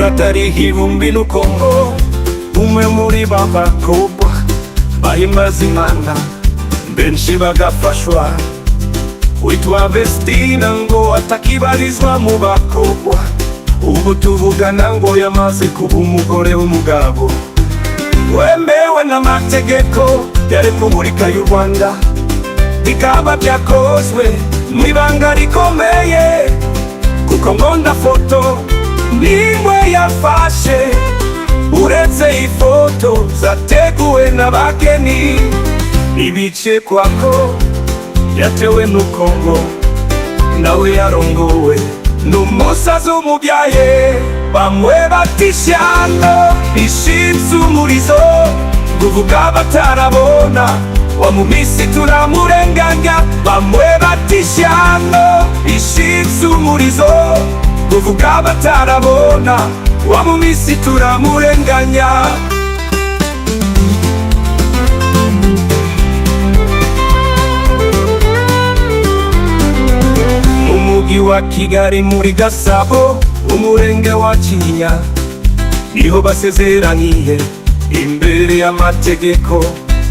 atariho ivumbi n'ukongo. Umwe muri ba bakobwa bahimbaza Imana benshi bagafashwa, witwa Vestina ngo atakibarizwa mu bakobwa. Ubu tuvugana ngo yamaze kuba umugore w'umugabo, wemewe n'amategeko ya Repubulika y'u Rwanda. Bikaba byakozwe mu ibanga rikomeye, kuko ngonda foto nimwe yafashe. Uretse ifoto zateguwe n'abageni, ibikekwa ko yatewe n'ukongo, nawe yarongowe n'umusazi umubyaye. Bamwe bati ishyano rishinze umurizo, kuvuga batarabona wa mu misi turamurenganya. Bamwe bati ishyano rishinze umurizo, kuvuga batarabona wa mu misi turamurenganya. Umugi wa Kigali muri Gasabo, umurenge wa Kinyinya, niho basezeraniye imbere y'amategeko.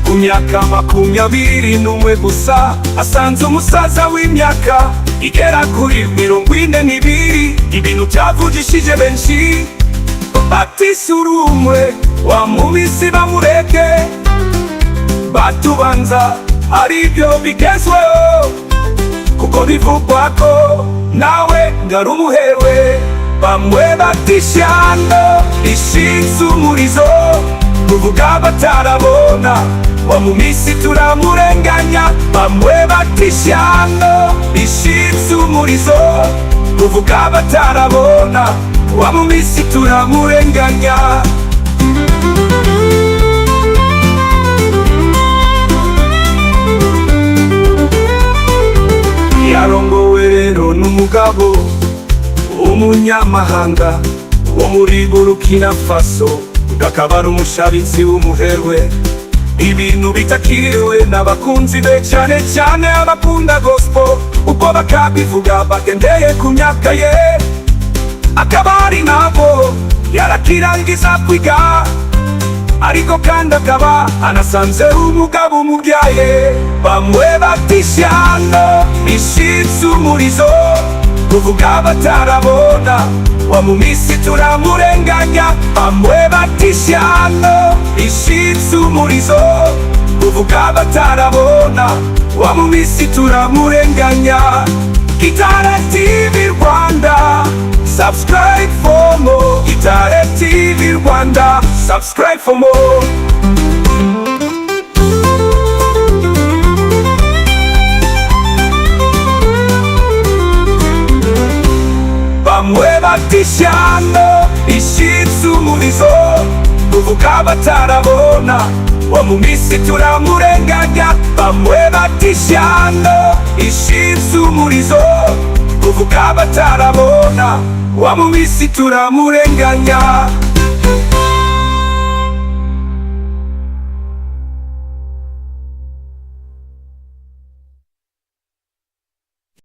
Ku myaka 21 gusa asanze umusaza w'imyaka igera kuri 42. Ibintu byavugishije benshi, bati urumwe wa mu misi bamureke. Batubanza aribyo bigezweho, kuko bivugwa ko nawe ngari umuherwe. Bamwe bati ishyano rishinze umurizo, kuvuga batarabona wa mu misi turamurenganya. Bamwe bati ishyano rishinze umurizo, kuvuga batarabona wa mu misi turamurenganya. Yarongowe rero n'umugabo umunyamahanga wo muri Burkina Faso, akaba ari umushabitsi w'umuherwe. Ibintu bitakiriwe n'abakunzi be, cyane cyane abakunda gospel, ubwo bakabivuga bagendeye ku myaka ye. Akaba ari nabo yarakirangiza kwiga, ariko kandi akaba anasanze umugabo umubyaye. Bamwe bati ishyano rishinze umurizo, kuvuga batarabona wa mu misi turamurenganya. Bamwe bati ishyano rishinze umurizo, kuvuga batarabona wa mu misi turamurenganya. Gitare TV Rwanda, subscribe for more. Gitare TV Rwanda, subscribe for more. Bamwe bati ishyano rishinze umurizo, kuvuga batarabona wa mu misi turamurenganya. Bamwe bati ishyano rishinze umurizo, kuvuga batarabona wa mu misi turamurenganya.